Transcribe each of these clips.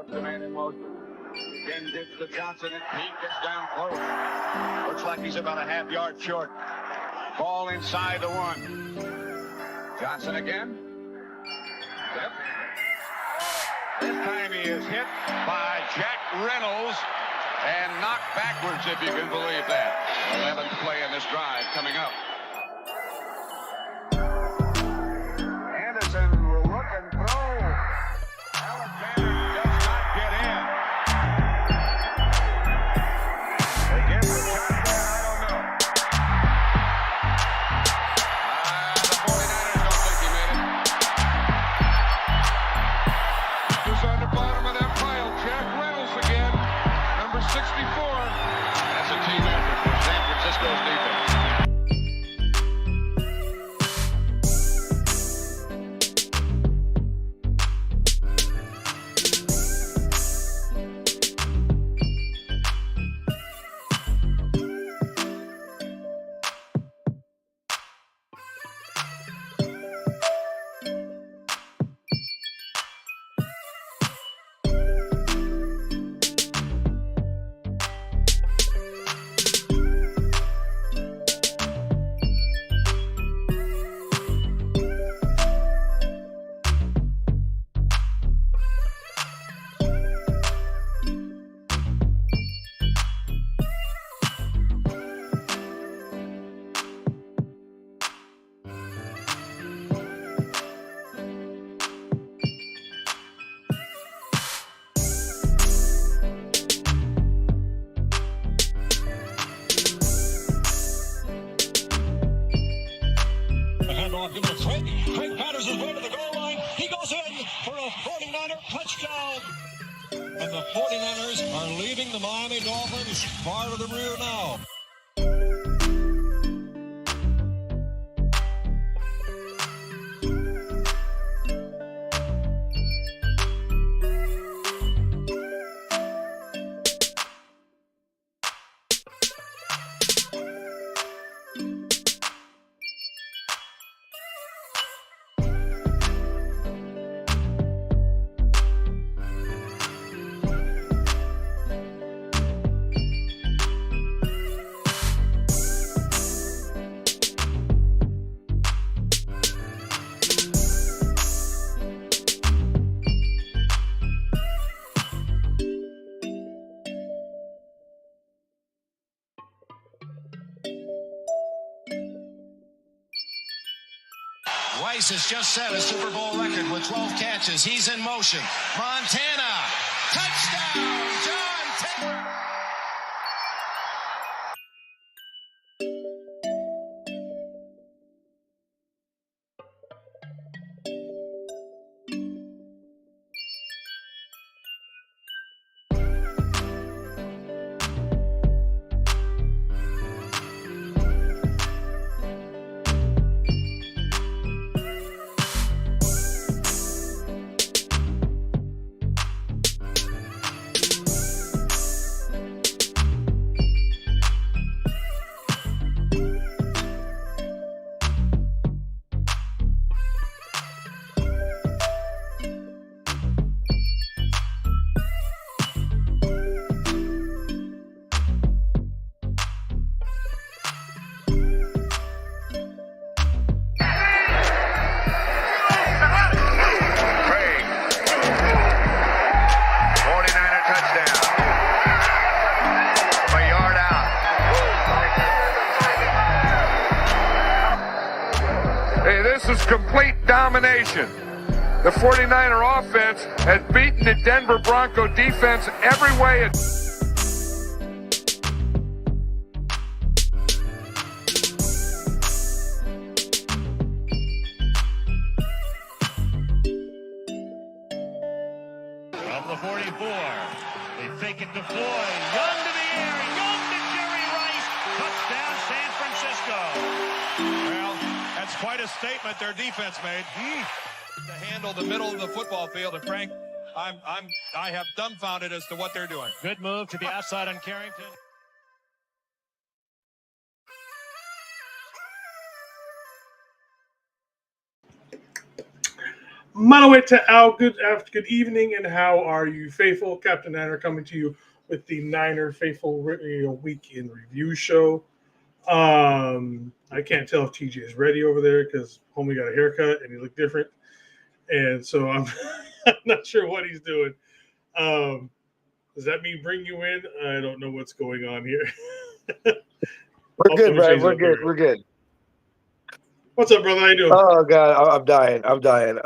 puts the man in motion. Again, dips to Johnson, and he gets down close. Looks like he's about a half-yard short. Ball inside the 1. Johnson again. Yep. This time he is hit by Jack Reynolds and knocked backwards, if you can believe that. 11th play in this drive coming up. Anderson will look and throw. Alexander does not get in. They give the touchdown, I don't know. The 49ers don't think he made it. Who's on the bottom of that pile? Jack Reynolds again. Number 64. That's a team effort for San Francisco's defense. Craig Patterson's way to the goal line. He goes in for a 49er touchdown. And the 49ers are leaving the Miami Dolphins far to the rear now. Rice has just set a Super Bowl record with 12 catches. He's in motion. Montana, touchdown, John Taylor. This is complete domination. The 49er offense has beaten the Denver Bronco defense every way it... From the 44, they fake it to Floyd. Young to the air, Young to Jerry Rice. Touchdown, San Francisco. Well, that's quite a statement their defense made. To handle the middle of the football field, and Frank, I have dumbfounded as to what they're doing. Good move to the outside on Carrington. Manaway to Al, good evening, and how are you, faithful? Captain Niner coming to you with the Niner Faithful Week in Review show. I can't tell if TJ is ready over there because homie got a haircut and he looked different, and so I'm, I'm not sure what he's doing. Does that mean bring you in? I don't know what's going on here. We're good, Brad. We're good. We're good. What's up, brother? How you doing? Oh God, I'm dying. I'm dying.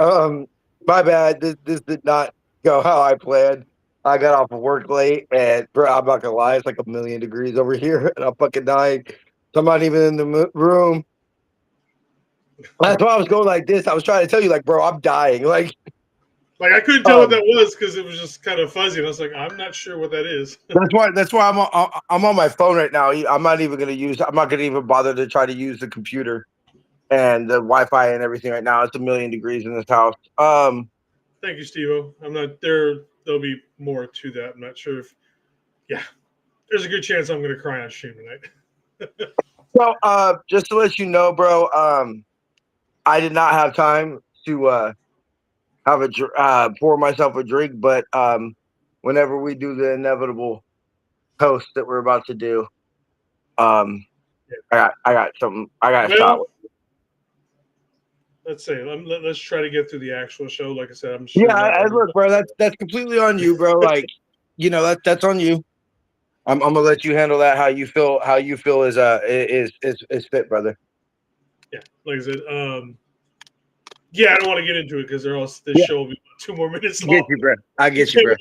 My bad. This did not go how I planned. I got off of work late, and bro, I'm not gonna lie, it's like 1,000,000 degrees over here, and I'm fucking dying. So I'm not even in the room. That's why I was going like this. I was trying to tell you, like, bro, I'm dying. Like I couldn't tell what that was because it was just kind of fuzzy, and I was like, I'm not sure what that is. That's why I'm on my phone right now. I'm not even gonna use. I'm not gonna even bother to try to use the computer and the Wi-Fi and everything right now. It's 1,000,000 degrees in this house. Thank you, Steve-O. I'm not there. There'll be more to that. I'm not sure if. Yeah, there's a good chance I'm going to cry on stream tonight. So, just to let you know, bro, I did not have time to have pour myself a drink, but whenever we do the inevitable toast that we're about to do, I got something. I got a shot. Let's say let's try to get through the actual show. Like I said, I'm sure. Yeah, look, bro, that's completely on you, bro. Like, that's on you. I'm gonna let you handle that how you feel is fit, brother. Yeah, like I said, yeah, I don't want to get into it because show will be 2 more minutes long. I get you, bro.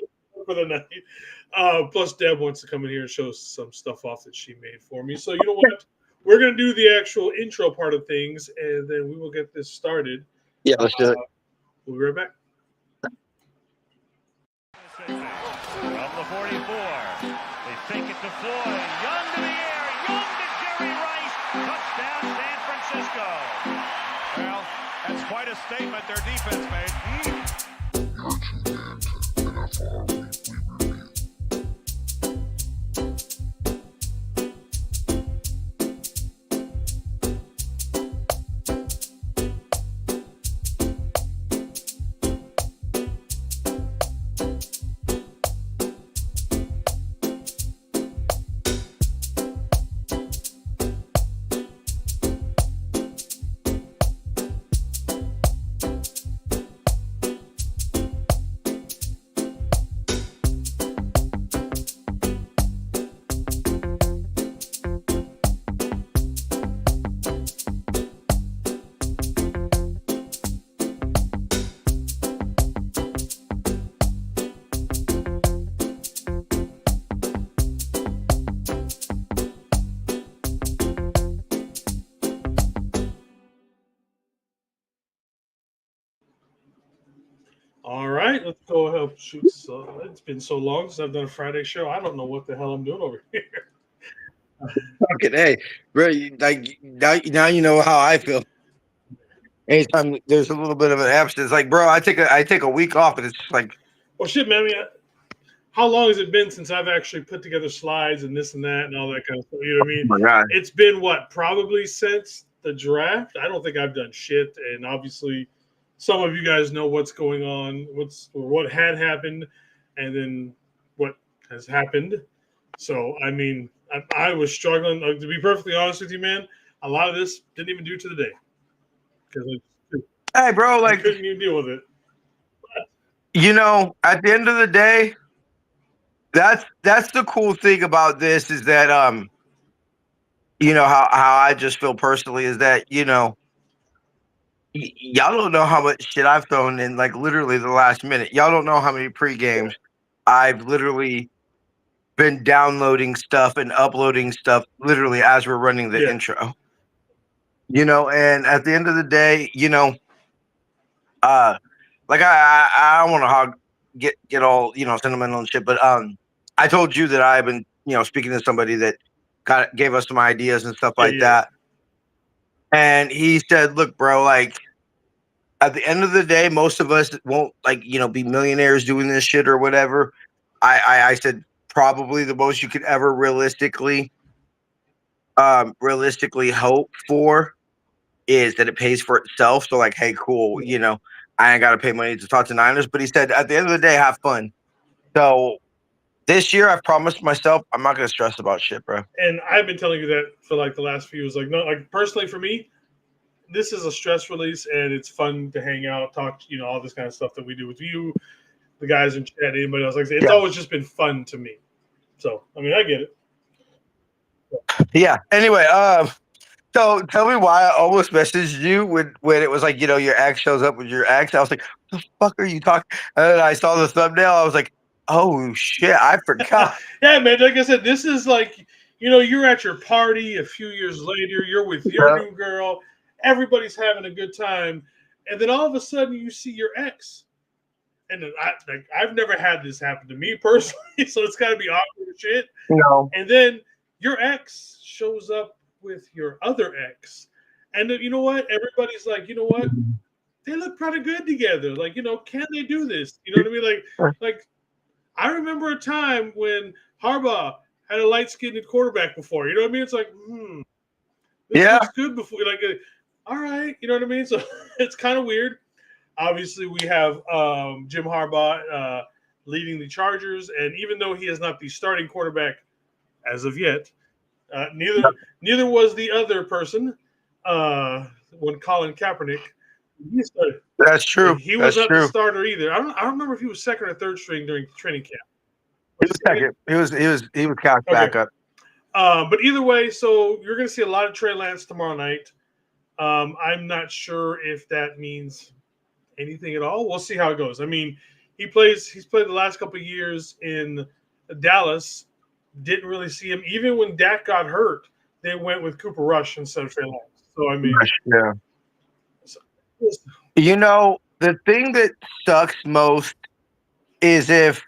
For the night. Plus, Deb wants to come in here and show some stuff off that she made for me. So you know what? We're gonna do the actual intro part of things, and then we will get this started. Yeah, let's do it. We'll be right back. From the 44, they fake it to Floyd. Young to the air, Young to Jerry Rice. Touchdown, San Francisco. Well, that's quite a statement their defense made. You're tuned in to NFR Weekly Review. All right, let's go help shoot. So it's been so long since I've done a Friday show. I don't know what the hell I'm doing over here. Fucking hey, bro. Now you know how I feel. Anytime there's a little bit of an absence, like, bro, I take a week off, and it's just like, well, shit, man. I mean, how long has it been since I've actually put together slides and this and that and all that kind of stuff? You know what I mean? oh my God. It's been probably since the draft. I don't think I've done shit, and obviously, some of you guys know what's going on, what had happened, and then what has happened. So, I mean, I was struggling. To be perfectly honest with you, man, a lot of this didn't even do to the day because hey, bro, like, I couldn't even deal with it. At the end of the day, that's the cool thing about this is that how I just feel personally is that y'all don't know how much shit I've thrown in, like, literally the last minute. Y'all don't know how many pre-games I've literally been downloading stuff and uploading stuff literally as we're running the intro. And at the end of the day, like, I don't want to get all sentimental and shit, but I told you that I've been speaking to somebody that gave us some ideas and stuff like that, and he said, "Look, bro, like, at the end of the day, most of us won't be millionaires doing this shit or whatever." I said probably the most you could ever realistically hope for is that it pays for itself. So, like, hey, cool, I ain't got to pay money to talk to Niners. But he said, at the end of the day, have fun. So this year, I've promised myself I'm not going to stress about shit, bro. And I've been telling you that for like the last few years. Like, no, like personally for me, this is a stress release, and it's fun to hang out, talk, all this kind of stuff that we do with you, the guys in chat, anybody else. Like I say, it's always just been fun to me. So, I mean, I get it. Yeah. Anyway, so tell me why I almost messaged you when it was like, your ex shows up with your ex. I was like, what the fuck are you talking? And then I saw the thumbnail. I was like, oh shit, I forgot. Yeah, man. Like I said, this is like, you're at your party a few years later. You're with your new girl. Everybody's having a good time. And then all of a sudden you see your ex. And then I've never had this happen to me personally. So it's got to be awkward shit. No. And then your ex shows up with your other ex. And then, you know what? Everybody's like, you know what? They look pretty good together. Like, can they do this? You know what I mean? Like I remember a time when Harbaugh had a light-skinned quarterback before. You know what I mean? It's like, this looks good before. Like, all right. You know what I mean? So it's kind of weird. Obviously, we have Jim Harbaugh leading the Chargers. And even though he is not the starting quarterback as of yet, neither was the other person when Colin Kaepernick. That's true. He was not the starter either. I don't remember if he was second or third string during training camp. He was second. He was cast back up. But either way, so you're going to see a lot of Trey Lance tomorrow night. I'm not sure if that means anything at all. We'll see how it goes. I mean, he's played the last couple of years in Dallas. Didn't really see him. Even when Dak got hurt, they went with Cooper Rush instead of Trey Lance. So, I mean. Yeah. The thing that sucks most is if,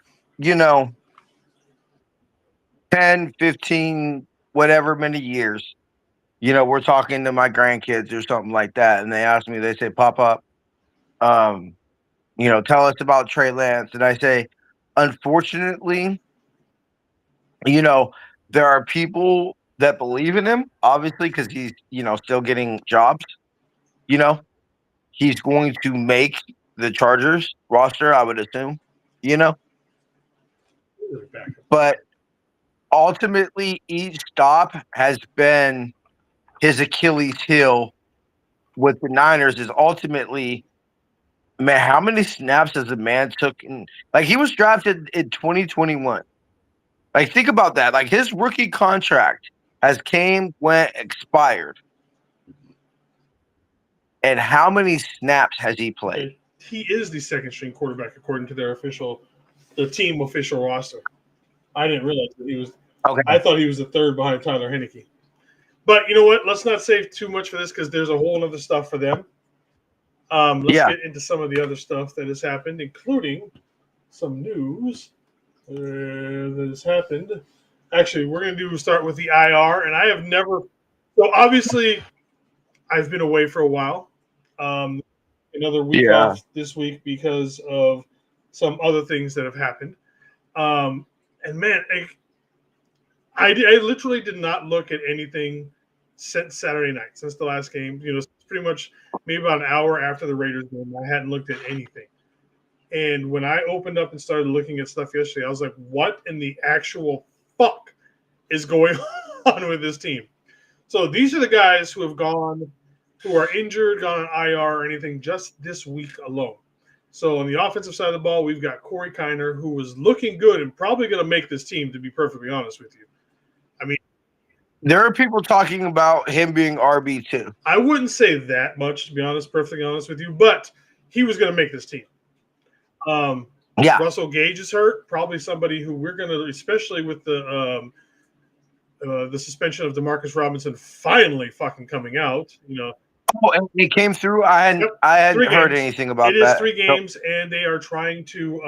10, 15, whatever many years, we're talking to my grandkids or something like that, and they ask me, they say, pop up, tell us about Trey Lance. And I say, unfortunately, there are people that believe in him, obviously, because he's, still getting jobs, he's going to make the Chargers roster, I would assume, But ultimately, each stop has been his Achilles heel with the Niners is ultimately, man, how many snaps has a man took? He was drafted in 2021. Like, think about that. Like, his rookie contract has went, expired. And how many snaps has he played? He is the second string quarterback according to the team official roster. I didn't realize that he was. Okay. I thought he was the third behind Tyler Heineke. But you know what? Let's not save too much for this because there's a whole other stuff for them. Let's get into some of the other stuff that has happened, including some news that has happened. Actually, we're going to start with the IR, and I have never. So obviously, I've been away for a while. Another week off this week because of some other things that have happened. And man, I literally did not look at anything since Saturday night, since the last game. Pretty much maybe about an hour after the Raiders game, I hadn't looked at anything. And when I opened up and started looking at stuff yesterday, I was like, what in the actual fuck is going on with this team? So these are the guys who have gone, who are injured, gone on IR or anything just this week alone. So on the offensive side of the ball, we've got Corey Kiner, who was looking good and probably going to make this team, to be perfectly honest with you. I mean, there are people talking about him being RB2. I wouldn't say that much, to be honest, perfectly honest with you, but he was going to make this team. Russell Gage is hurt, probably somebody who we're going to, especially with the suspension of Demarcus Robinson finally fucking coming out, Oh, and he came through. I hadn't heard anything about that. It is 3 games, and they are trying to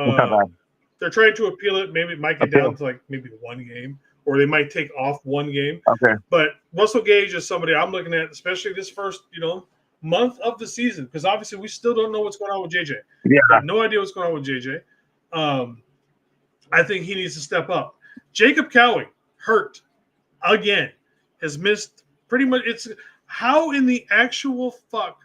appeal it. Maybe it might get down to like maybe 1 game, or they might take off 1 game. Okay. But Russell Gage is somebody I'm looking at, especially this first, month of the season, because obviously we still don't know what's going on with JJ. Yeah. I have no idea what's going on with JJ. I think he needs to step up. Jacob Cowing, hurt again, has missed pretty much. It's how in the actual fuck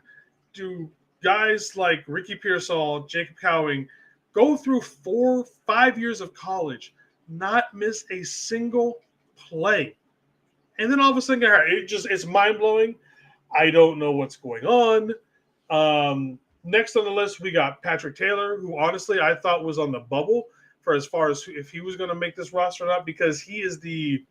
do guys like Ricky Pearsall, Jacob Cowing go through 4-5 years of college, not miss a single play, and then all of a sudden it's mind blowing. I don't know what's going on. Next on the list, we got Patrick Taylor, who honestly I thought was on the bubble for as far as if he was going to make this roster or not, because he is the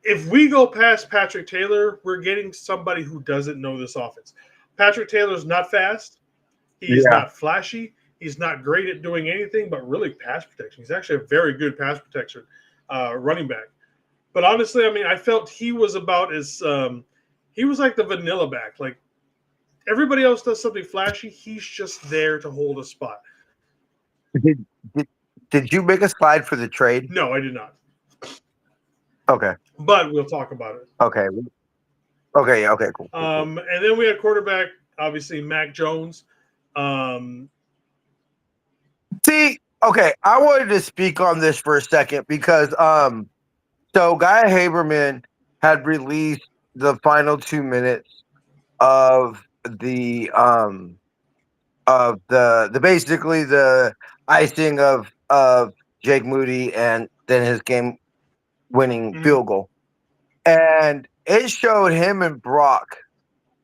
if we go past Patrick Taylor, we're getting somebody who doesn't know this offense. Patrick Taylor's not fast. He's not flashy. He's not great at doing anything but really pass protection. He's actually a very good pass protection running back. But honestly, I mean, I felt he was about as he was like the vanilla back. Like everybody else does something flashy. He's just there to hold a spot. Did you make a slide for the trade? No, I did not. Okay. But we'll talk about it. Okay, cool. And then we had quarterback, obviously, Mac Jones. See, okay, I wanted to speak on this for a second because so Guy Haberman had released the final 2 minutes of the basically the icing of Jake Moody and then his game winning field goal. And it showed him and Brock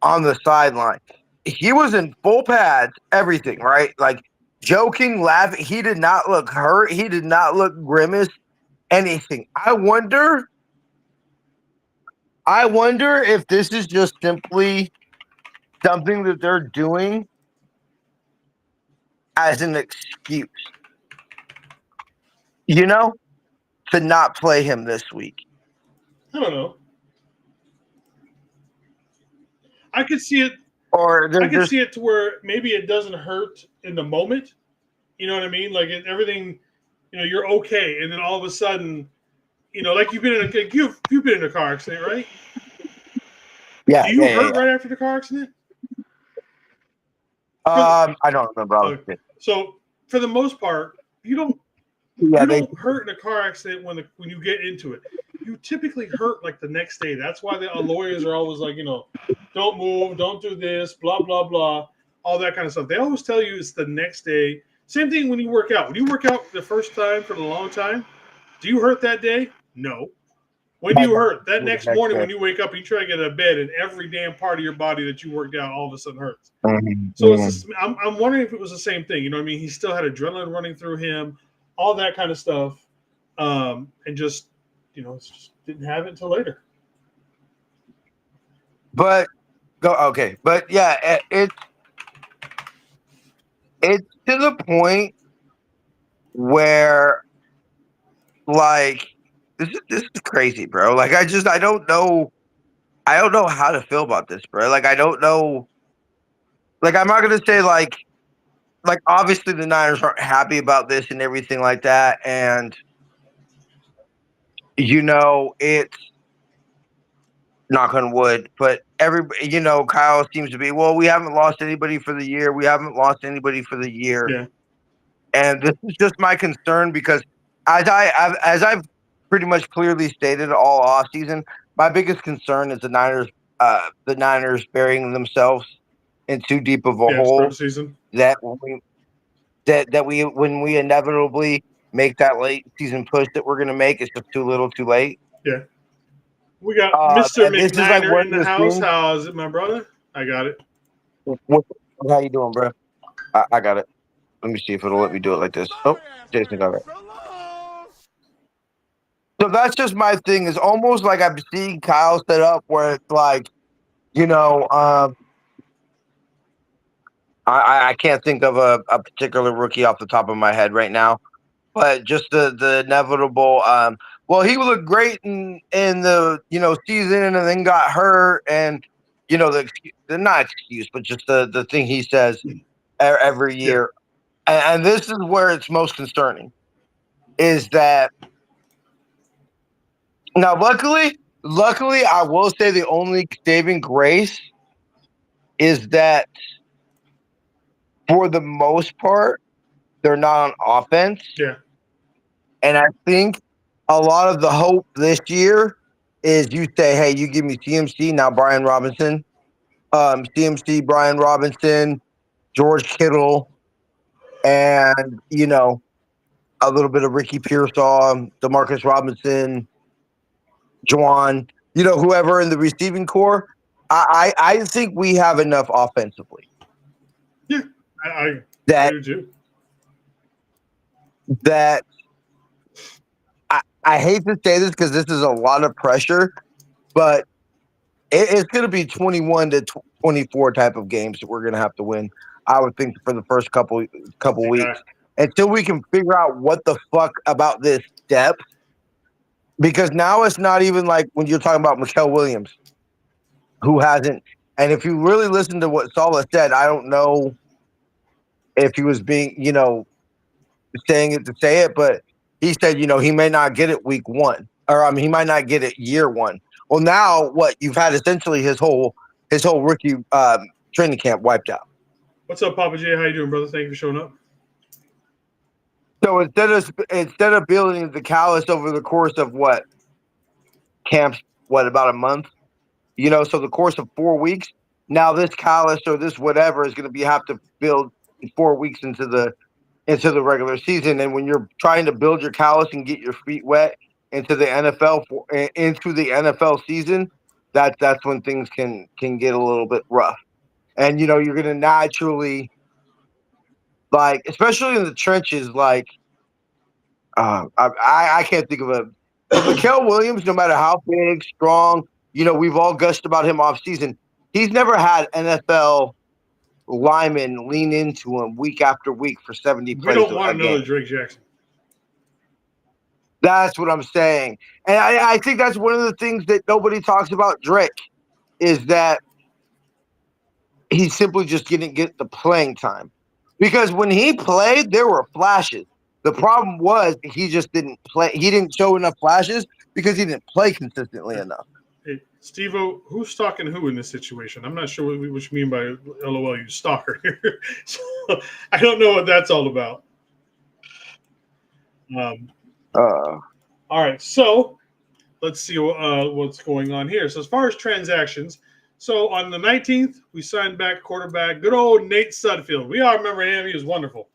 on the sideline. He was in full pads, everything, right? Like joking, laughing. He did not look hurt. He did not look grimace, anything. I wonder if this is just simply something that they're doing as an excuse, to not play him this week. I don't know. I could see it. Or I can see it to where maybe it doesn't hurt in the moment. You know what I mean? Like everything, you're okay, and then all of a sudden, like you've been in a car accident, right? Yeah. Do you hurt right after the car accident? I don't remember. So for the most part, you don't hurt in a car accident when you get into it. You typically hurt like the next day. That's why the lawyers are always like, don't move, don't do this, blah, blah, blah, all that kind of stuff. They always tell you it's the next day. Same thing when you work out. When you work out the first time for the long time, do you hurt that day? No. When do you hurt? That next morning when you wake up, you try to get out of bed, and every damn part of your body that you worked out all of a sudden hurts. So I'm wondering if it was the same thing. You know what I mean? He still had adrenaline running through him, all that kind of stuff, and just didn't have it until later. But yeah, it's to the point where like this is crazy, bro. Like I don't know how to feel about this, bro. Like I don't know. Like I'm not gonna say like obviously the Niners aren't happy about this and everything like that, and it's knock on wood, but everybody, Kyle seems to be, well, we haven't lost anybody for the year. Yeah. And this is just my concern because as I've pretty much clearly stated all off season, my biggest concern is the Niners burying themselves in too deep of a hole season. that when we inevitably make that late season push that we're going to make, it's just too little too late. Yeah. We got Mr. McNiner in the house. How is it, my brother? I got it. How you doing, bro? I got it. Let me see if it'll let me do it like this. Oh, Jason got it. So that's just my thing. It's almost like I'm seeing Kyle set up where it's like, I can't think of a particular rookie off the top of my head right now, but just the inevitable. Well, he looked great in the season, and then got hurt, and the not excuse, but just the thing he says every year, and this is where it's most concerning, is that now luckily I will say the only saving grace is that for the most part they're not on offense. Yeah. And I think a lot of the hope this year is you say, hey, you give me CMC, now Brian Robinson, CMC, Brian Robinson, George Kittle, and, you know, a little bit of Ricky Pearsall, Demarcus Robinson, Juwan, you know, whoever in the receiving core. I think we have enough offensively. Yeah, I That do too. that I hate to say this because this is a lot of pressure, but it's going to be 21 to 24 type of games that we're going to have to win. I would think for the first couple weeks until we can figure out what the fuck about this depth. Because now it's not even like when you're talking about Mikael Williams, who hasn't. And if you really listen to what Saleh said, I don't know if he was being, you know, saying it to say it, but he said, you know, he may not get it week one, or he might not get it year one. Well, now what you've had essentially his whole rookie training camp wiped out. What's up, Papa J? How you doing, brother? Thank you for showing up. So instead of building the callus over the course of what camps, about a month, you know, so the course of 4 weeks. Now this callus or this whatever is going to have to build 4 weeks into the regular season. And when you're trying to build your callus and get your feet wet into the NFL season, that's when things can get a little bit rough. And you know, you're going to naturally, like, especially in the trenches, like I can't think of a Mikael Williams, no matter how big, strong, you know, we've all gushed about him off season. He's never had NFL linemen lean into him week after week for 70 plays. We don't want another Drake Jackson. That's what I'm saying. And I think that's one of the things that nobody talks about Drake is that he simply just didn't get the playing time. Because when he played, there were flashes. The problem was he just didn't play. He didn't show enough flashes because he didn't play consistently enough. Hey, Steve-O, who's stalking who in this situation? I'm not sure what you mean by LOL, you stalker here. So, I don't know what that's all about. All right, so let's see what's going on here. So as far as transactions, so on the 19th, we signed back quarterback, good old Nate Sudfeld. We all remember him. He was wonderful.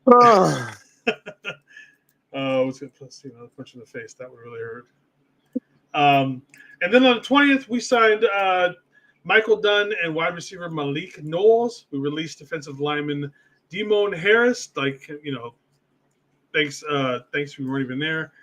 Let's see another punch in the face. That would really hurt. And then on the 20th, we signed Michael Dunn and wide receiver Malik Knowles. We released defensive lineman Demone Harris. Like, you know, thanks. We weren't even there.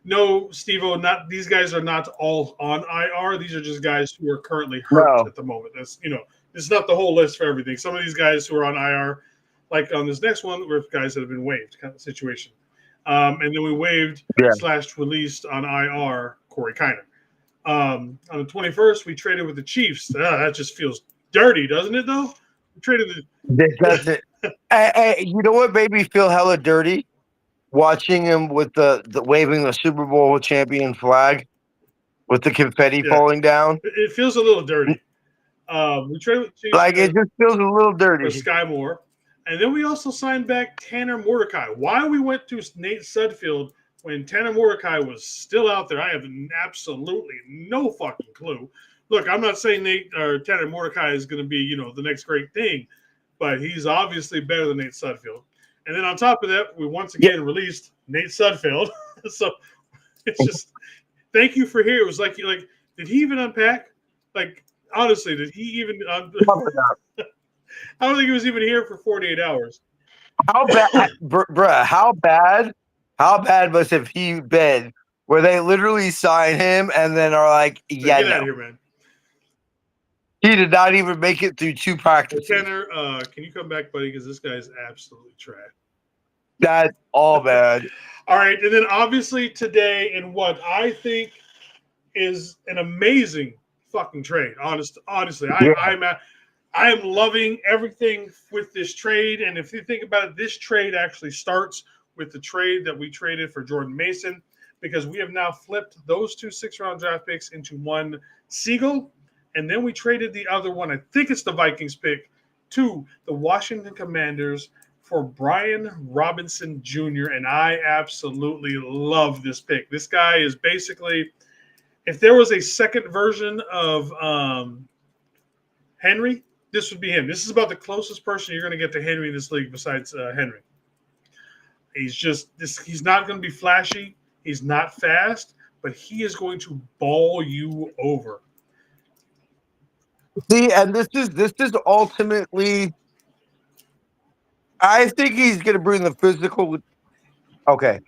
No, Steve-O, not these guys are not all on IR. These are just guys who are currently hurt at the moment. That's, you know, this is not the whole list for everything. Some of these guys who are on IR, like on this next one, were guys that have been waived kind of situation. And then we waived / released on IR Corey Kiner. On the 21st, we traded with the Chiefs. That just feels dirty, doesn't it, though? We traded It doesn't. You know what made me feel hella dirty? Watching him with the waving the Super Bowl champion flag with the confetti falling down. It feels a little dirty. We traded with Chiefs. Like, it just feels a little dirty. For Sky Moore. And then we also signed back Tanner Mordecai. Why we went to Nate Sudfeld when Tanner Mordecai was still out there, I have absolutely no fucking clue. Look, I'm not saying Tanner Mordecai is going to be, you know, the next great thing, but he's obviously better than Nate Sudfeld. And then on top of that, we once again released Nate Sudfeld. So it's just, thank you for here. It was like, did he even unpack? Like, honestly, did he even? I don't think he was even here for 48 hours. How bad, bruh? How bad must have he been? Where they literally sign him and then are like, "Yeah, get out of here, man." He did not even make it through 2 practices. Tanner, can you come back, buddy? Because this guy's absolutely trash. That's all bad. All right, and then obviously today, in what I think is an amazing fucking trade. Honestly, I am loving everything with this trade. And if you think about it, this trade actually starts with the trade that we traded for Jordan Mason, because we have now flipped those 2 6-round draft picks into one Siegel. And then we traded the other one, I think it's the Vikings pick, to the Washington Commanders for Brian Robinson Jr. And I absolutely love this pick. This guy is basically if there was a second version of Henry, this would be him. This is about the closest person you're going to get to Henry in this league besides Henry. He's not going to be flashy. He's not fast, but he is going to ball you over. See, and this is ultimately, I think he's going to bring the physical. Okay,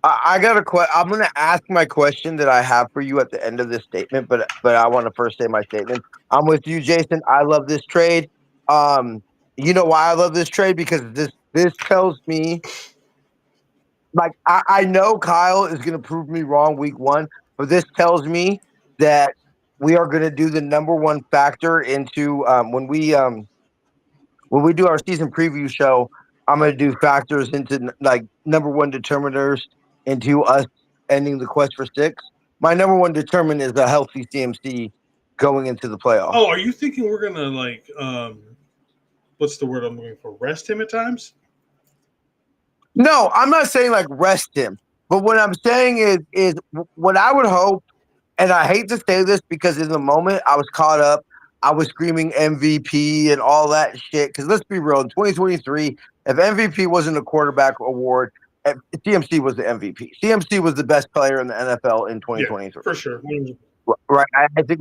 I got a question. I'm going to ask my question that I have for you at the end of this statement, but I want to first say my statement. I'm with you, Jason. I love this trade. You know why I love this trade? Because this tells me, like, I know Kyle is going to prove me wrong week 1, but this tells me that we are going to do the number one factor into when we do our season preview show. I'm going to do factors into like number one determiners into us ending the quest for 6. My number one determinant is a healthy CMC going into the playoffs. Oh, are you thinking we're going to like what's the word I'm looking for? Rest him at times? No, I'm not saying like rest him, but what I'm saying is what I would hope, and I hate to say this because in the moment I was caught up, I was screaming MVP and all that shit. Because let's be real, in 2023, if MVP wasn't a quarterback award, CMC was the MVP. CMC was the best player in the NFL in 2023. Yeah, for sure. Right? I think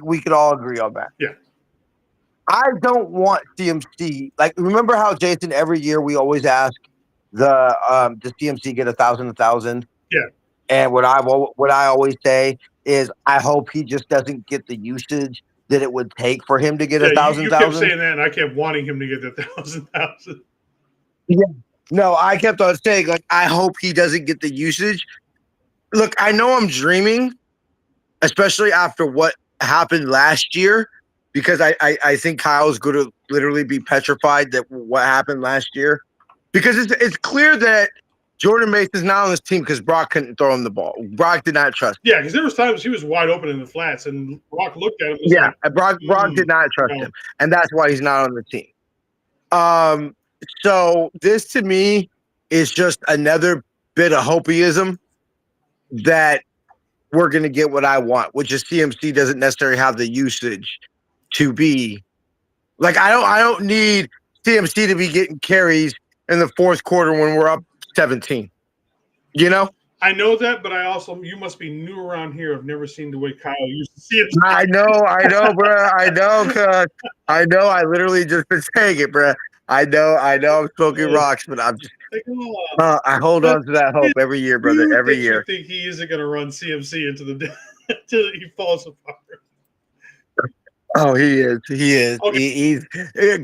we could all agree on that. Yeah. I don't want CMC. Like, remember how, Jason, every year we always ask does CMC get 1,000? Yeah. And what I always say is I hope he just doesn't get the usage that it would take for him to get 1,000. You kept saying that, and I kept wanting him to get the 1,000. Yeah. No, I kept on saying, like, I hope he doesn't get the usage. Look, I know I'm dreaming, especially after what happened last year, because I think Kyle's going to literally be petrified that what happened last year. Because it's clear that Jordan Mason's not on this team because Brock couldn't throw him the ball. Brock did not trust him. Yeah, because there was times he was wide open in the flats, and Brock looked at him. Yeah, like, Brock did not trust him, and that's why he's not on the team. So this to me is just another bit of hopeism that we're going to get what I want, which is CMC doesn't necessarily have the usage to be like I don't need CMC to be getting carries in the fourth quarter when we're up 17. You know? I know that, but you must be new around here. I've never seen the way Kyle used to see it. I know, bro. I know. I literally just been saying it, bro. I know. I'm smoking rocks, but I'm just. I hold on to that hope every year, brother. Every year. You think he isn't going to run CMC into the until he falls apart? Oh, he is. Okay. He's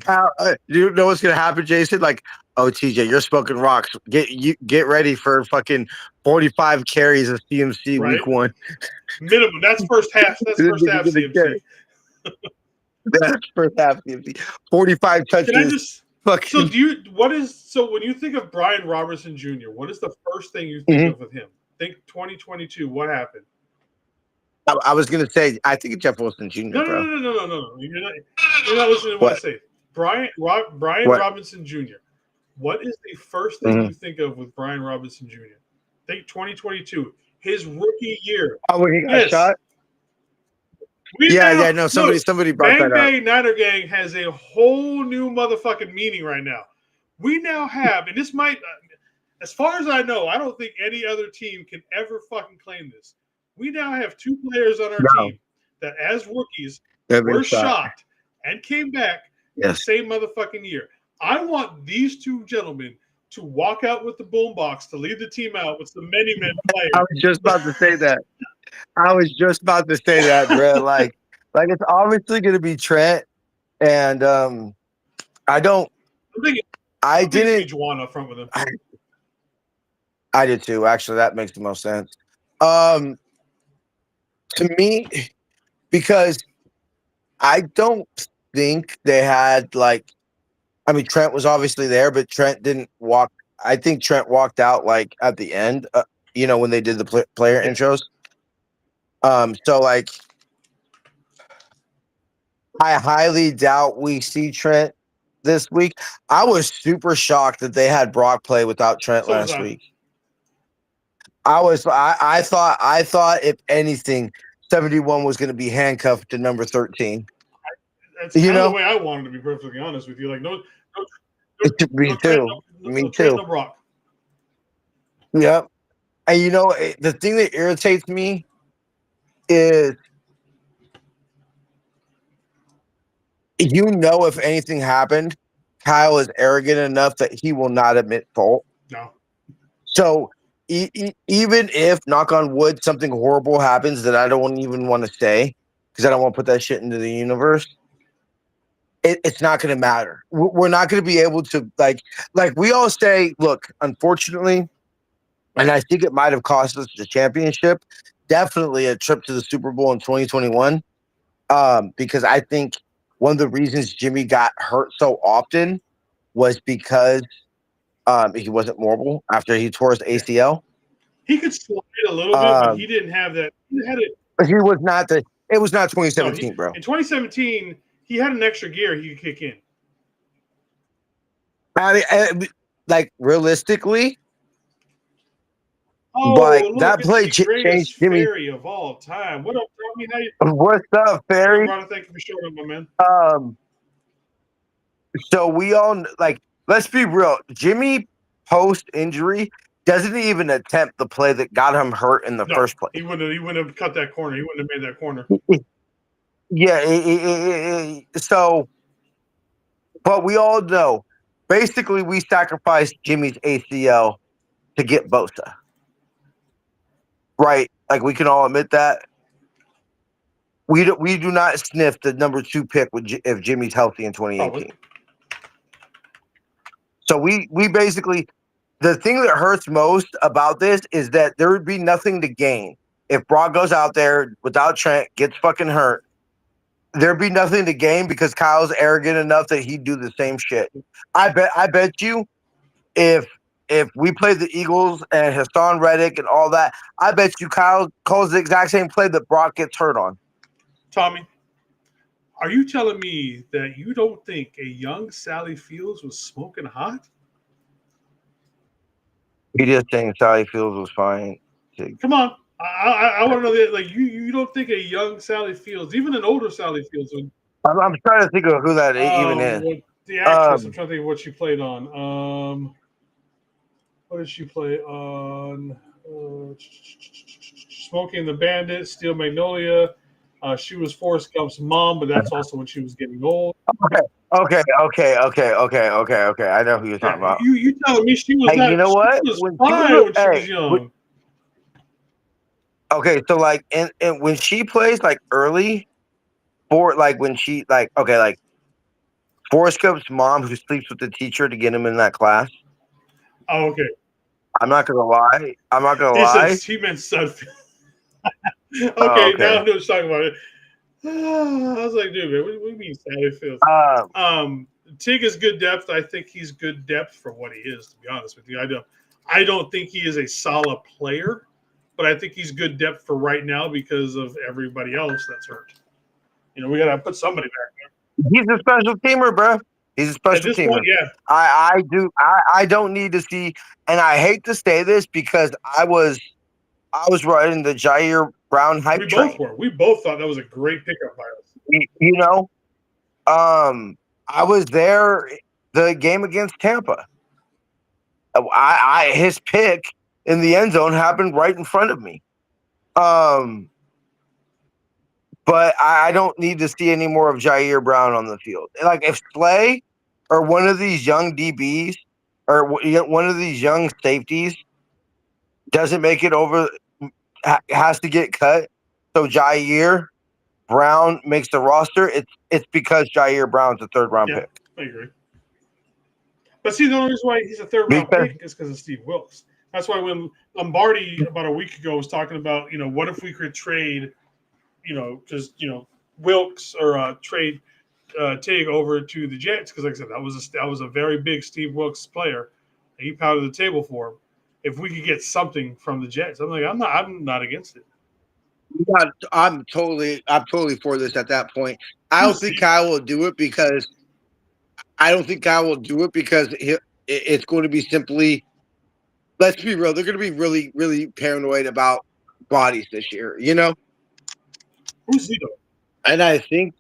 Kyle, you know what's gonna happen, Jason? Like, oh, TJ, you're smoking rocks. Get ready for fucking 45 carries of CMC week 1. Minimum. That's first half. That's first half CMC. That's first half CMC. 45 touches. Can I just fucking. So when you think of Brian Robertson Jr., what is the first thing you think of with him? Think 2022. What happened? I was gonna say I think it's Jeff Wilson Jr. No. You're not listening to what I say. Brian Robinson Jr. What is the first thing you think of with Brian Robinson Jr.? Think 2022, his rookie year. Oh, when he got shot. No. Somebody brought that up. Bang Bang Niner Gang has a whole new motherfucking meaning right now. We now have, and this might, as far as I know, I don't think any other team can ever fucking claim this. We now have 2 players on our team that, as rookies, were shot and came back in the same motherfucking year. I want these 2 gentlemen to walk out with the boombox to lead the team out with some many men players. I was just about to say that. Bro. Like it's obviously going to be Trent, and I didn't. Juwan up front with him. I did too. Actually, that makes the most sense. To me, because I don't think they had Trent was obviously there, but Trent didn't walk. I think Trent walked out like at the end, when they did the player intros. So like, I highly doubt we see Trent this week. I was super shocked that they had Brock play without Trent last week. I thought if anything, 71 was going to be handcuffed to number 13. That's You kind of the know, way I wanted to be perfectly honest with you. Like no me trade, too. Me no trade, too. no Brock. Yep. And you know, the thing that irritates me is, you know, if anything happened, Kyle is arrogant enough that he will not admit fault. No. So even if, knock on wood, something horrible happens that I don't even want to say because I don't want to put that shit into the universe, it's not going to matter. We're not going to be able to like we all say. Look, unfortunately, and I think it might have cost us the championship. Definitely a trip to the Super Bowl in 2021. Because I think one of the reasons Jimmy got hurt so often was because he wasn't mobile after he tore his ACL. He could slide a little bit, but he didn't have that. He had it. But he was not the. It was not No, 2017, bro. In 2017, he had an extra gear he could kick in. Like realistically, Oh, like look, that it's play the greatest changed Jimmy. fairy of all time. What up, Tommy? How you What's up, doing, Ferry? brother? Thank you for showing up, my man. So we all like. Let's be real. Jimmy post injury doesn't even attempt the play that got him hurt in the first place. He wouldn't have cut that corner. He wouldn't have made that corner. Yeah. So, but we all know, basically, we sacrificed Jimmy's ACL to get Bosa. Right? Like we can all admit that. We do not sniff the number 2 pick if Jimmy's healthy in 2018. So we basically, the thing that hurts most about this is that there would be nothing to gain if Brock goes out there without Trent, gets fucking hurt. There'd be nothing to gain because Kyle's arrogant enough that he'd do the same shit. I bet you if we played the Eagles and Hassan Reddick and all that, I bet you Kyle calls the exact same play that Brock gets hurt on. Tommy, are you telling me that you don't think a young Sally Fields was smoking hot? He just saying Sally Fields was fine. Come on. I want to know that. Like you don't think a young Sally Fields, even an older Sally Fields, would. I'm trying to think of who that even is. The actress. I'm trying to think of what she played on. What did she play on? Smoking the Bandit, Steel Magnolia. She was Forrest Gump's mom, but that's also when she was getting old. Okay. I know who you're talking about. You telling me she was hey, not? You know she what? Was fine when she was young. Okay, so like, and when she plays like early, when she like Forrest Gump's mom who sleeps with the teacher to get him in that class. Oh, okay. I'm not gonna lie. He meant Sudfield. Okay, now I know what you're talking about. I was like, dude, man, what do you mean Sally Fields? Tig is good depth. I think he's good depth for what he is, to be honest with you. I don't think he is a solid player, but I think he's good depth for right now because of everybody else that's hurt. We got to put somebody back there. He's a special teamer, bro. He's a special teamer. Point, yeah. I don't need to see, and I hate to say this because I was riding the Jair Brown hype train. We both thought that was a great pickup by us. I was there the game against Tampa. His pick in the end zone happened right in front of me. But I don't need to see any more of Jair Brown on the field. Like if Slay or one of these young DBs or one of these young safeties doesn't make it over, has to get cut. So Jair Brown makes the roster. It's because Jair Brown's a 3rd round pick. I agree. But see, the only reason why he's a 3rd round pick is because of Steve Wilkes. That's why when Lombardi about a week ago was talking about, what if we could trade, Wilkes or trade Tig over to the Jets, because like I said, that was a very big Steve Wilkes player. He pounded the table for him. If we could get something from the Jets, I'm like, I'm not against it. I'm totally for this at that point. I don't think Kyle will do it because it's going to be simply let's be real. They're going to be really, really paranoid about bodies this year, you know? Who's Zito? And I think,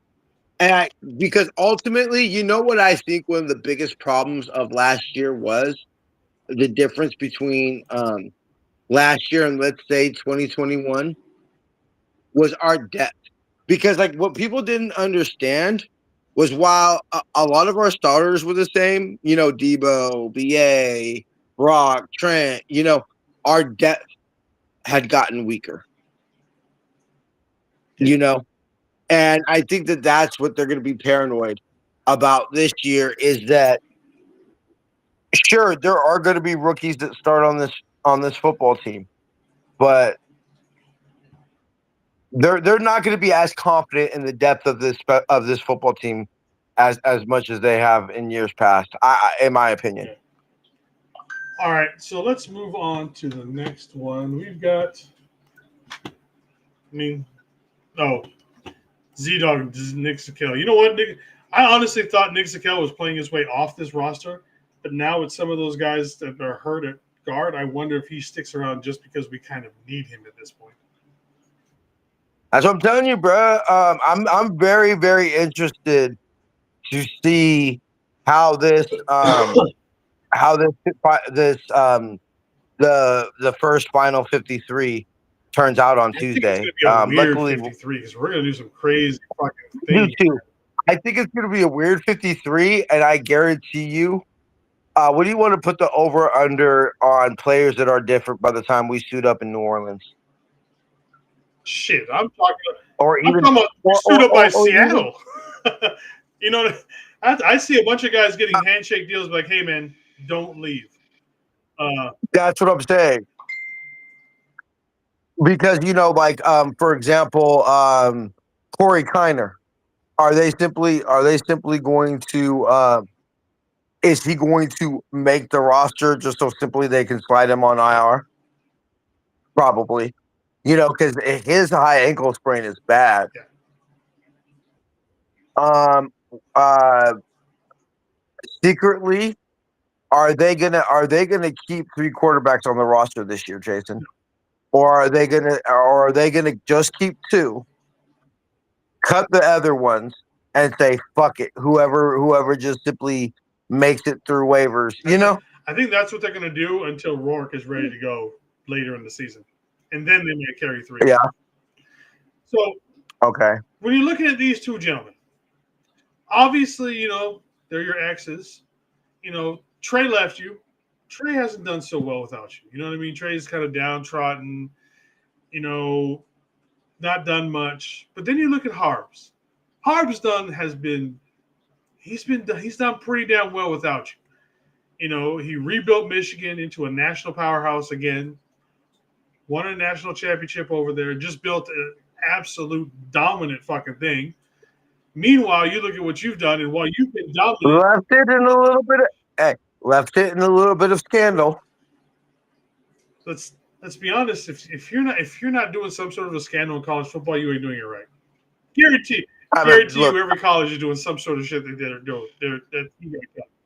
because ultimately, you know what I think one of the biggest problems of last year was? The difference between last year and let's say 2021 was our depth. Because like what people didn't understand was while a lot of our starters were the same, you know, Debo, BA, Brock, Trent, you know, our depth had gotten weaker. You know, and I think that that's what they're going to be paranoid about this year is that sure there are going to be rookies that start on this football team, but they're not going to be as confident in the depth of this football team as much as they have in years past. In my opinion. Yeah. All right, so let's move on to the next one. We've got, Z-Dog, Nick Sakel. You know what, Nick? I honestly thought Nick Sakel was playing his way off this roster, but now with some of those guys that are hurt at guard, I wonder if he sticks around just because we kind of need him at this point. That's what I'm telling you, bro. I'm very, very interested to see how this the first final 53 turns out on I Tuesday. think it's going to be a weird Luckily, 53 because we're going to do some crazy fucking me things. too. I think it's going to be a weird 53, and I guarantee you. What do you want to put the over under on players that are different by the time we suit up in New Orleans? Shit, I'm talking Or about suit up by Seattle. Even, you know, I see a bunch of guys getting handshake deals like, hey, man, don't leave. That's what I'm saying. Because, you know, like, for example, Corey Kiner, are they simply going to is he going to make the roster just so simply they can slide him on IR? Probably. You know, because his high ankle sprain is bad. Yeah. Secretly, are they gonna keep 3 quarterbacks on the roster this year, Jason? Or are they gonna just keep 2, cut the other ones, and say fuck it, whoever just simply makes it through waivers, you know? I think that's what they're going to do until Rourke is ready to go later in the season, and then they may carry 3. Yeah. So Okay. when you're looking at these two gentlemen, obviously, you know, they're your exes. You know, Trey left you. Trey hasn't done so well without you. You know what I mean? Trey's kind of downtrodden, you know, not done much. But then you look at Harbs. Harbs he's done pretty damn well without you. You know, he rebuilt Michigan into a national powerhouse again, won a national championship over there, just built an absolute dominant fucking thing. Meanwhile, you look at what you've done, and while you've been dominant, Left it in a little bit of scandal. let's be honest. If you're not doing some sort of a scandal in college football, you ain't doing it right. Guarantee you, every college is doing some sort of shit that they're doing.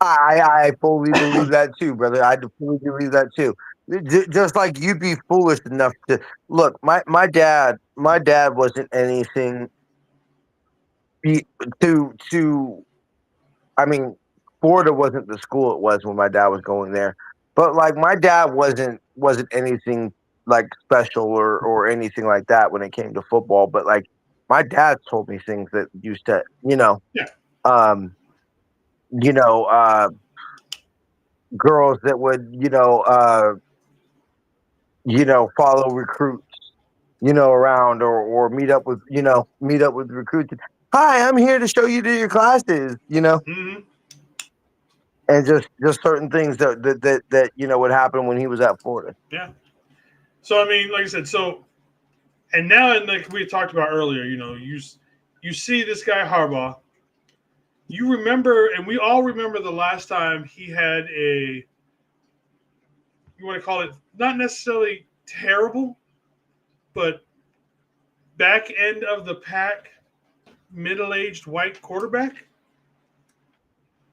I fully believe that too, brother. I fully believe that too. Just like you'd be foolish enough to look. My dad wasn't anything to. I mean, Florida wasn't the school it was when my dad was going there, but like my dad wasn't anything like special or anything like that when it came to football. But like my dad told me things that used to, you know, girls that would, follow recruits, around or meet up with recruits. Hi, I'm here to show you to your classes, Mm-hmm. and just certain things that would happen when he was at Florida. Yeah. So I mean, like I said, and now, and like we talked about earlier, you see this guy Harbaugh. You remember, and we all remember the last time he had you want to call it not necessarily terrible, but back end of the pack, middle-aged white quarterback.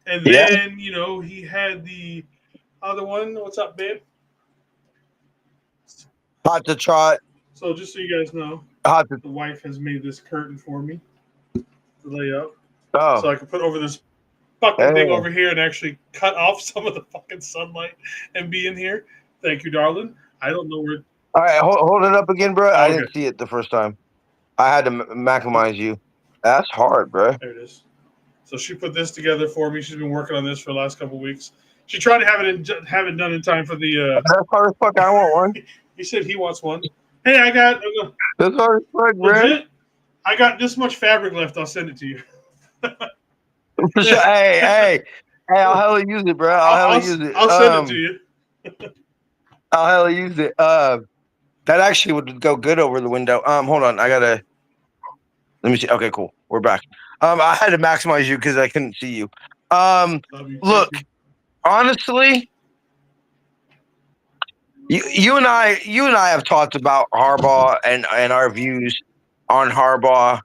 And then, he had the other one. What's up, babe? Hot to trot. So just so you guys know, Hot to the wife has made this curtain for me to lay up, so oh. I can put over this fucking thing Hey. over here and actually cut off some of the fucking sunlight and be in here. Thank you, darling. I don't know where. All right, hold it up again, bro. I Okay. didn't see it the first time. I had to maximize you. That's hard, bro. There it is. So she put this together for me. She's been working on this for the last couple of weeks. She tried to have it done in time for the. That's hard as fuck. I want one. He said he wants one. Hey, I got That's hard as fuck, bro. legit. I got this much fabric left. I'll send it to you. For sure. Hey, I'll hella use it, bro. I'll use it. I'll send it to you. I'll hella use it. That actually would go good over the window. Hold on. Let me see. Okay, cool. We're back. I had to maximize you because I couldn't see you. Look, honestly, you and I have talked about Harbaugh and our views on Harbaugh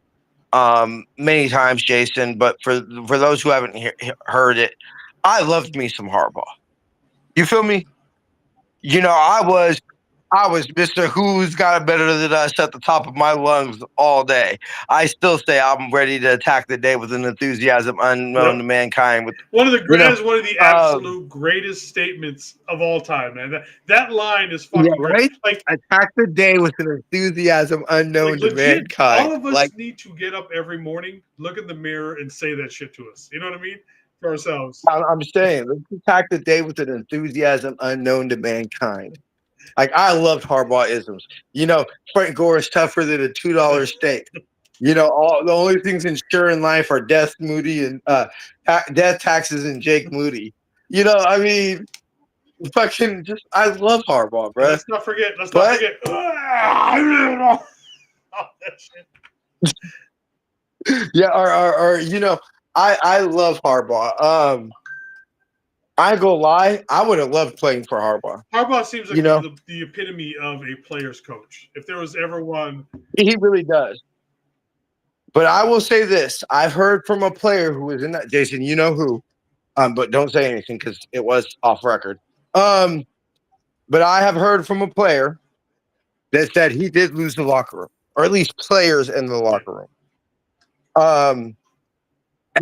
many times, Jason. But for those who haven't heard it, I loved me some Harbaugh. You feel me? You know, I was Mr. Who's got it better than us at the top of my lungs all day. I still say I'm ready to attack the day with an enthusiasm unknown to mankind. One of the absolute greatest statements of all time, man. That line is fucking right. Like, attack the day with an enthusiasm unknown to legit, mankind. all of us need to get up every morning, look in the mirror, and say that shit to us. You know what I mean? For ourselves. I'm saying, let's attack the day with an enthusiasm unknown to mankind. Like, I loved Harbaugh-isms. You know, Frank Gore is tougher than a $2 steak. You know, the only things insured in life are death, death, taxes, and Jake Moody. You know, I mean, fucking just, I love Harbaugh, bro. Let's not forget. Oh, that shit. Yeah, or you know, I love Harbaugh. I ain't gonna lie, I would have loved playing for Harbaugh. Harbaugh seems like the epitome of a player's coach. If there was ever one, he really does. But I will say this: I've heard from a player who was in that. Jason, you know who? But don't say anything because it was off record. But I have heard from a player that said he did lose the locker room, or at least players in the locker room.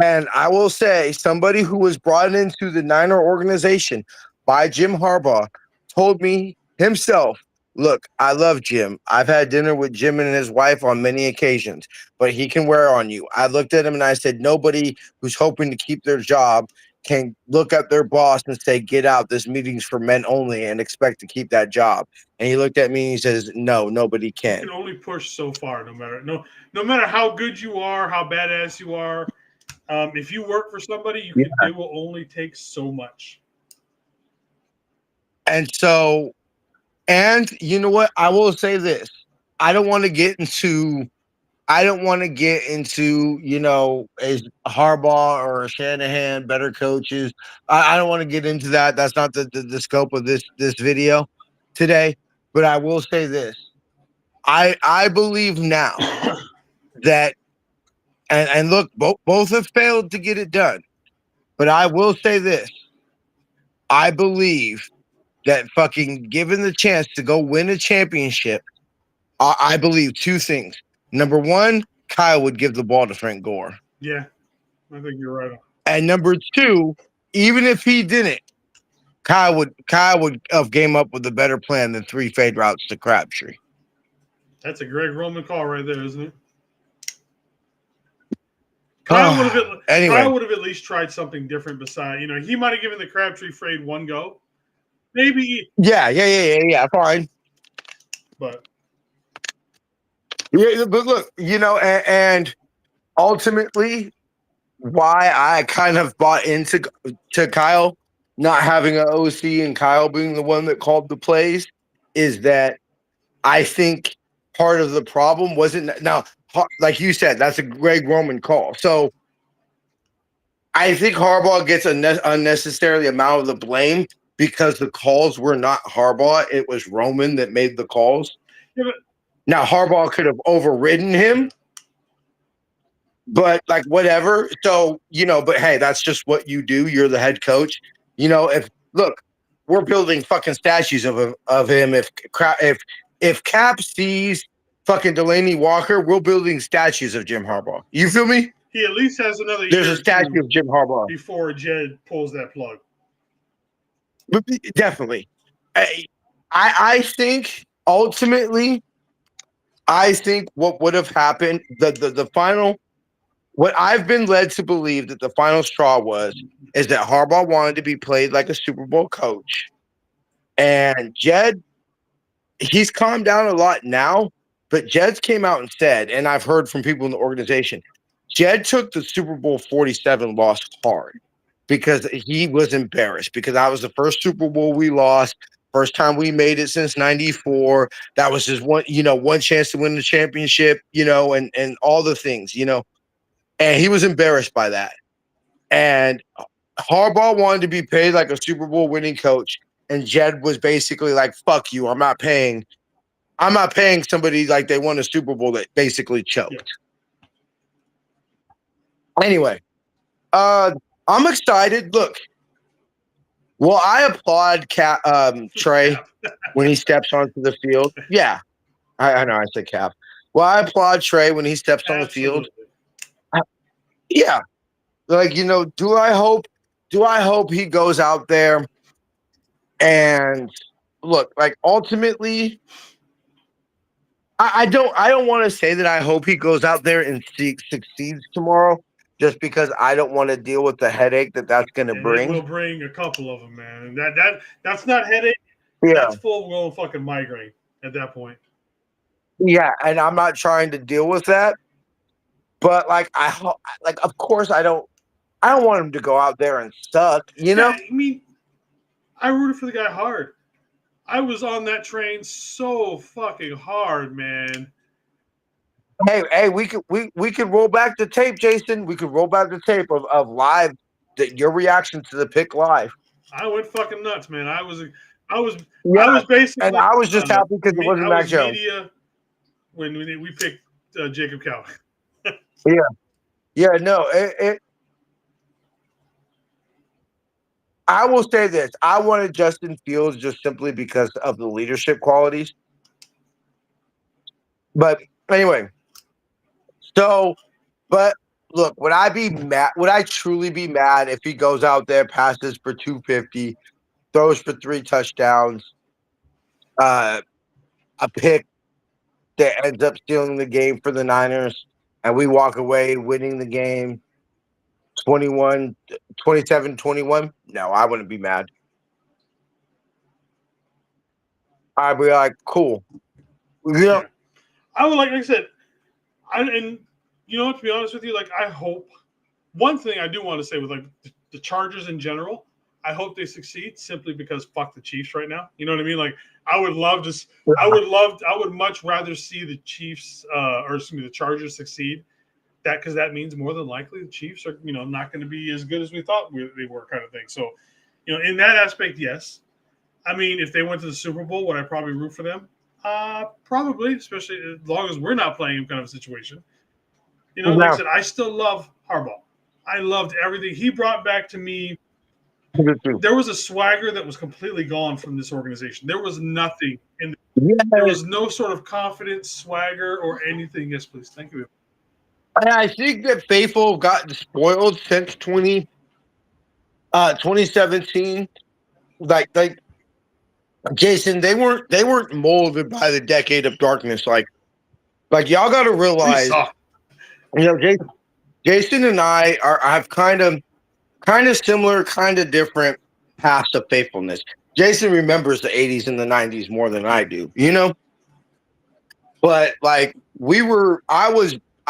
And I will say, somebody who was brought into the Niner organization by Jim Harbaugh told me himself, look, I love Jim. I've had dinner with Jim and his wife on many occasions, but he can wear on you. I looked at him and I said, nobody who's hoping to keep their job can look at their boss and say, get out, this meeting's for men only, and expect to keep that job. And he looked at me and he says, no, nobody can. You can only push so far, no matter how good you are, how badass you are. If you work for somebody, they will only take so much. And you know what? I will say this. I don't want to get into, you know, is Harbaugh or Shanahan better coaches? I don't want to get into that. That's not the scope of this video today. But I will say this. I believe now that and look, both have failed to get it done. But I will say this. I believe that fucking given the chance to go win a championship, I believe two things. Number one, Kyle would give the ball to Frank Gore. Yeah, I think you're right. And number two, even if he didn't, Kyle would have came up with a better plan than 3 fade routes to Crabtree. That's a Greg Roman call right there, isn't it? Kyle would have at least tried something different beside, you know, he might have given the Crabtree fade one go. Maybe. Yeah, fine. But look, you know, and ultimately why I kind of bought into Kyle not having an OC and Kyle being the one that called the plays is that I think part of the problem wasn't now, like you said, that's a Greg Roman call. So I think Harbaugh gets unnecessarily amount of the blame because the calls were not Harbaugh. It was Roman that made the calls. Yeah, now, Harbaugh could have overridden him, but like whatever. So, you know, but hey, that's just what you do. You're the head coach. You know, look, we're building fucking statues of him. If if Cap sees fucking Delaney Walker, we're building statues of Jim Harbaugh. You feel me? He at least has another There's year a or statue two of Jim Harbaugh. before Jed pulls that plug. But definitely. I think ultimately, I think what would have happened, the final, what I've been led to believe that the final straw is that Harbaugh wanted to be played like a Super Bowl coach. And Jed, he's calmed down a lot now, but Jed's came out and said, and I've heard from people in the organization, Jed took the Super Bowl 47 loss hard because he was embarrassed because that was the first Super Bowl we lost. First time we made it since 94. That was just one chance to win the championship, and all the things, and he was embarrassed by that. And Harbaugh wanted to be paid like a Super Bowl winning coach. And Jed was basically like, fuck you. I'm not paying somebody like they won a Super Bowl that basically choked. Yeah. Anyway, I'm excited. Look, well, I applaud Trey when he steps onto the field. Yeah, I know I said Cap. Well, I applaud Trey when he steps on the field. Yeah, like do I hope he goes out there and look, like ultimately, I don't want to say that I hope he goes out there and succeeds tomorrow, just because I don't want to deal with the headache that's going to bring. It will bring a couple of them, man. That's not headache. Yeah, that's full blown fucking migraine at that point. Yeah, and I'm not trying to deal with that, but of course I don't want him to go out there and suck. Yeah, I mean, I rooted for the guy hard. I was on that train so fucking hard, man. Hey, we could roll back the tape, Jason. We could roll back the tape of live your reaction to the pick live. I went fucking nuts, man. I was Yeah, basically, and I was just happy because it wasn't Mac Jones. Media when we picked Jacob Cowan. Yeah, no, I will say this. I wanted Justin Fields just simply because of the leadership qualities. But anyway, but look, would I be mad? Would I truly be mad if he goes out there, passes for 250, throws for 3 touchdowns, a pick that ends up stealing the game for the Niners, and we walk away winning the game 27-21? No, I wouldn't be mad. I'd be like, cool. Yeah. I would like I said, and to be honest with you, like I hope one thing I do want to say with like the Chargers in general, I hope they succeed simply because fuck the Chiefs right now. You know what I mean? Like I would much rather see the Chiefs the Chargers succeed. Because that means more than likely the Chiefs are not going to be as good as we thought they were, kind of thing. So, in that aspect, yes. I mean, if they went to the Super Bowl, would I probably root for them? Probably, especially as long as we're not playing kind of a situation. Like I said, I still love Harbaugh. I loved everything he brought back to me. There was a swagger that was completely gone from this organization. There was nothing there was no sort of confidence, swagger, or anything. Yes, please. Thank you. I think that Faithful got spoiled since 2017. Like Jason, they weren't molded by the decade of darkness. Like y'all got to realize, Jason and I have kind of similar, kind of different paths of faithfulness. Jason remembers the 80s and the 90s more than I do, But like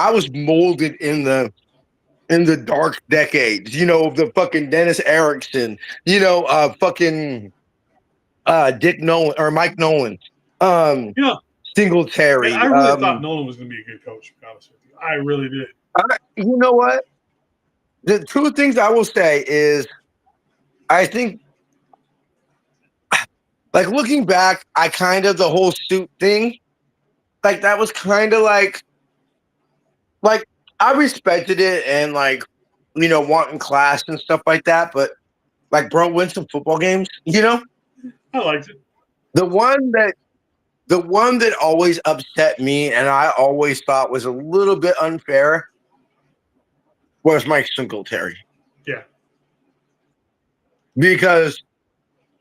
I was molded in the dark decades, the fucking Dennis Erickson, fucking Dick Nolan or Mike Nolan, Singletary. I really thought Nolan was going to be a good coach, to be honest with you. I really did. You know what? The 2 things I will say is I think, like looking back, I kind of the whole suit thing, like that was kind of like I respected it and wanting class and stuff like that, but like bro, win some football games, I liked it. The one that The one that always upset me and I always thought was a little bit unfair was Mike Singletary. Yeah. Because,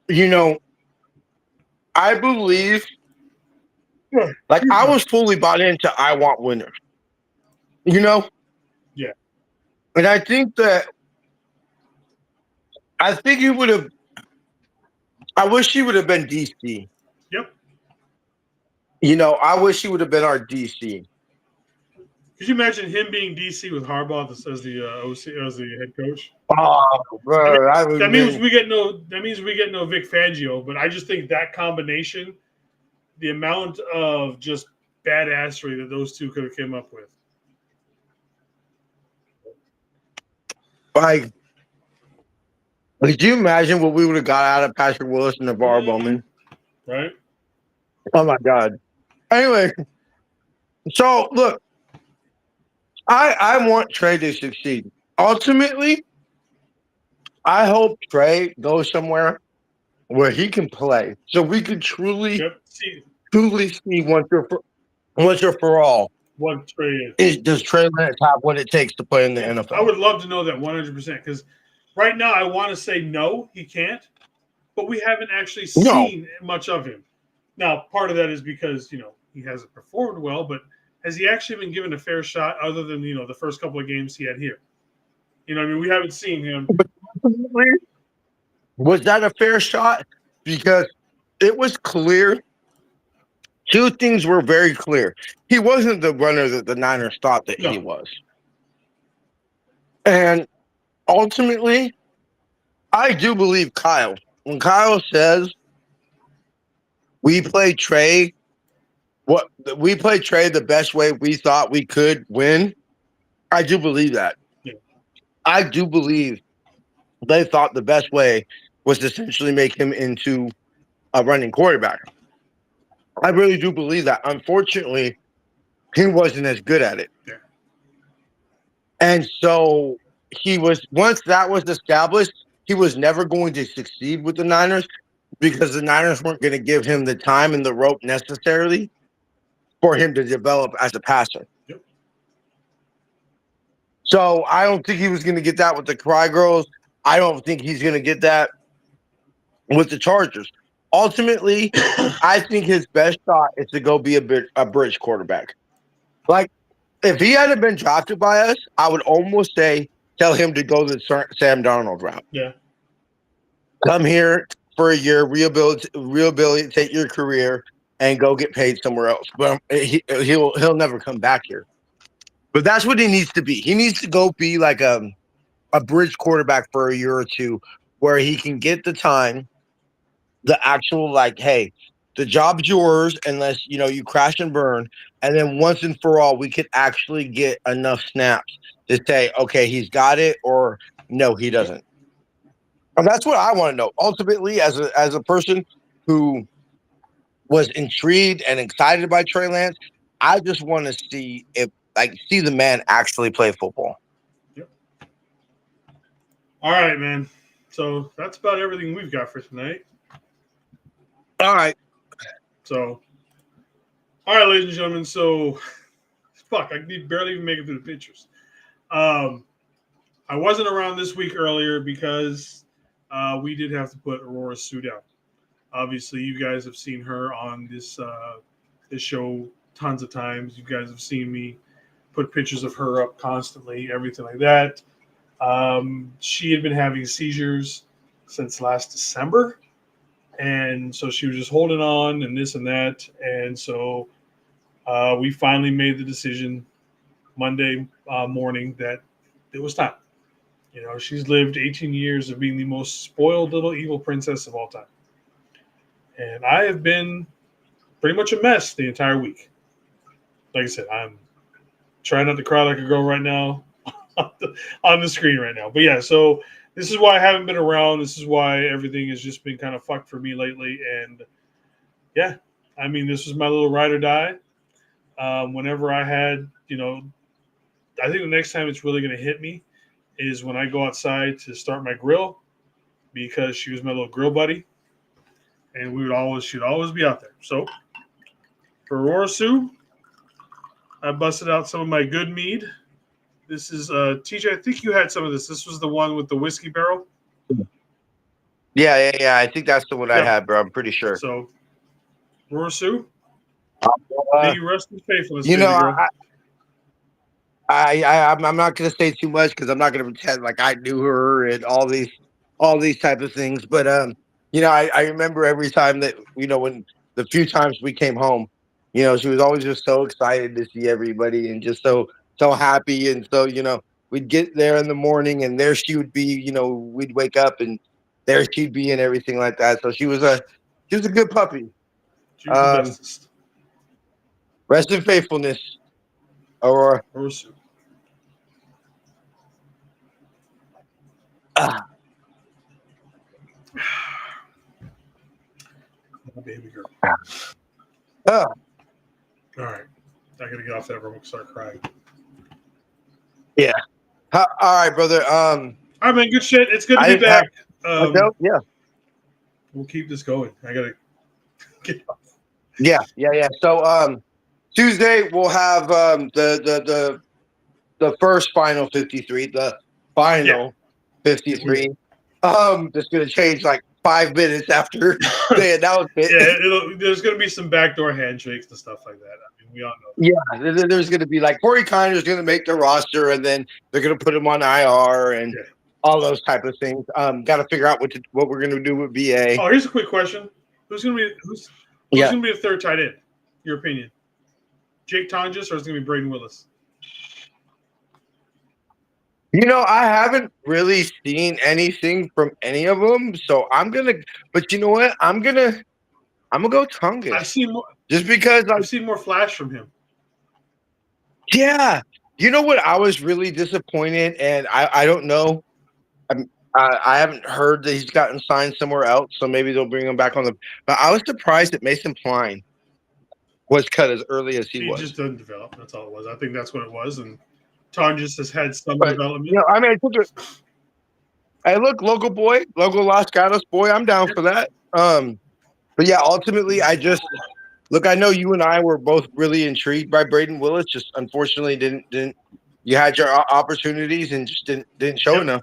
I believe, like, I was fully bought into I want winners. Yeah. And I think he would have, I wish he would have been DC. Yep. I wish he would have been our DC. Could you imagine him being DC with Harbaugh as the OC, as the head coach? Oh, bro, That means we get no Vic Fangio. But I just think that combination, the amount of just badassery that those two could have came up with. Like, could you imagine what we would have got out of Patrick Willis and Navarro Bowman? Right? Oh my God. Anyway, so look, I want Trey to succeed. Ultimately, I hope Trey goes somewhere where he can play, so we could truly see once or for all. What Trey is. Does Trey Lance have what it takes to play in the NFL? I would love to know that 100% because right now I want to say no, he can't, but we haven't actually seen much of him. Now, part of that is because he hasn't performed well, but has he actually been given a fair shot other than the first couple of games he had here? We haven't seen him. Was that a fair shot? Because it was clear. Two things were very clear. He wasn't the runner that the Niners thought that he was. And ultimately, I do believe Kyle. When Kyle says we played Trey the best way we thought we could win, I do believe that. Yeah. I do believe they thought the best way was to essentially make him into a running quarterback. I really do believe that. Unfortunately, he wasn't as good at it. Yeah. And so once that was established, he was never going to succeed with the Niners because the Niners weren't going to give him the time and the rope necessarily for him to develop as a passer. Yep. So I don't think he was going to get that with the Cry Girls. I don't think he's going to get that with the Chargers. Ultimately, I think his best shot is to go be a bridge quarterback. Like, if he hadn't been drafted by us, I would almost say tell him to go the Sam Darnold route. Yeah. Come here for a year, rehabilitate your career, and go get paid somewhere else. But he'll never come back here. But that's what he needs to be. He needs to go be like a bridge quarterback for a year or two where he can get the time, the actual, like, hey, the job's yours unless, you crash and burn. And then once and for all, we could actually get enough snaps to say, okay, he's got it, or no, he doesn't. And that's what I want to know. Ultimately, as a person who was intrigued and excited by Trey Lance, I just want to see the man actually play football. Yep. All right, man. So that's about everything we've got for tonight. All right. So, all right, ladies and gentlemen. So, fuck, I can barely even make it through the pictures. I wasn't around this week earlier because we did have to put Aurora's suit out. Obviously, you guys have seen her on this show tons of times. You guys have seen me put pictures of her up constantly, everything like that. She had been having seizures since last December. And so she was just holding on and this and that. And so we finally made the decision Monday morning that it was time. She's lived 18 years of being the most spoiled little evil princess of all time. And I have been pretty much a mess the entire week. Like I said, I'm trying not to cry like a girl right now on the screen right now. But yeah, so this is why I haven't been around. This is why everything has just been kind of fucked for me lately. And yeah, I mean, this was my little ride or die. Whenever I had, I think the next time it's really going to hit me is when I go outside to start my grill, because she was my little grill buddy, and she'd always be out there. So For Aurora Sue, I busted out some of my good mead. This is TJ. I think you had some of this. This was the one with the whiskey barrel. Yeah. I think that's the one I Yep. had, bro. I'm pretty sure. So, Aurora Sue, may you rest in faithfulness, You baby know, girl. I'm not gonna say too much because I'm not gonna pretend like I knew her and all these type of things. But you know, I remember every time that when the few times we came home, she was always just so excited to see everybody and just so happy. And so we'd get there in the morning and there she would be. We'd wake up and there she'd be and everything like that. So she was a good puppy. She was the bestest. Rest in faithfulness, Aurora. Aurora Sue. Oh, baby girl. Oh. All right. I got to get off that room and start crying. Yeah. All right, brother. All right, man. Good shit. It's good to be back. Yeah. We'll keep this going. I got to get off. Yeah. So Tuesday we'll have the first final 53, the final 53. Just gonna change like 5 minutes after they announce it. Yeah, there's gonna be some backdoor handshakes and stuff like that. I mean, we all know. Yeah, there's gonna be like Corey Connor's gonna make the roster, and then they're gonna put him on IR and all those type of things. Got to figure out what we're gonna do with BA. Oh, here's a quick question: who's gonna be gonna be the third tight end? Your opinion? Jake Tonjes, or is it gonna be Braden Willis? I haven't really seen anything from any of them, so but you know what? I'm gonna go Tonga. I've seen more, just because I've seen more flash from him. Yeah, you know what? I was really disappointed, and I don't know. I haven't heard that he's gotten signed somewhere else, so maybe they'll bring him back on the. But I was surprised that Mason Pline was cut as early as he was. He just doesn't develop. That's all it was. I think that's what it was, and Tonjes has had some development. I mean, hey, look, local Los Gatos boy, I'm down for that. But yeah, ultimately, I know you and I were both really intrigued by Braden Willis. Just unfortunately, didn't you had your opportunities and just didn't show enough.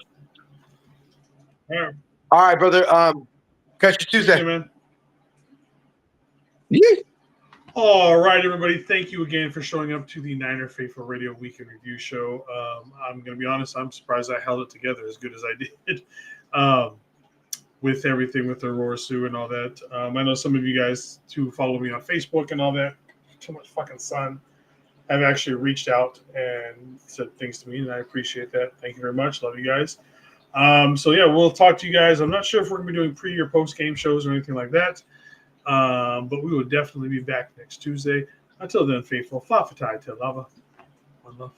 All right, brother. Catch you Tuesday, man. Yeah. All right, everybody. Thank you again for showing up to the Niner Faithful Radio Weekend Review Show. I'm going to be honest. I'm surprised I held it together as good as I did with everything with Aurora Sue and all that. I know some of you guys who follow me on Facebook and all that, too much fucking sun, have actually reached out and said things to me, and I appreciate that. Thank you very much. Love you guys. So, yeah, we'll talk to you guys. I'm not sure if we're going to be doing pre- or post-game shows or anything like that. But we will definitely be back next Tuesday. Until then, faithful, fa fatai te lava. One love.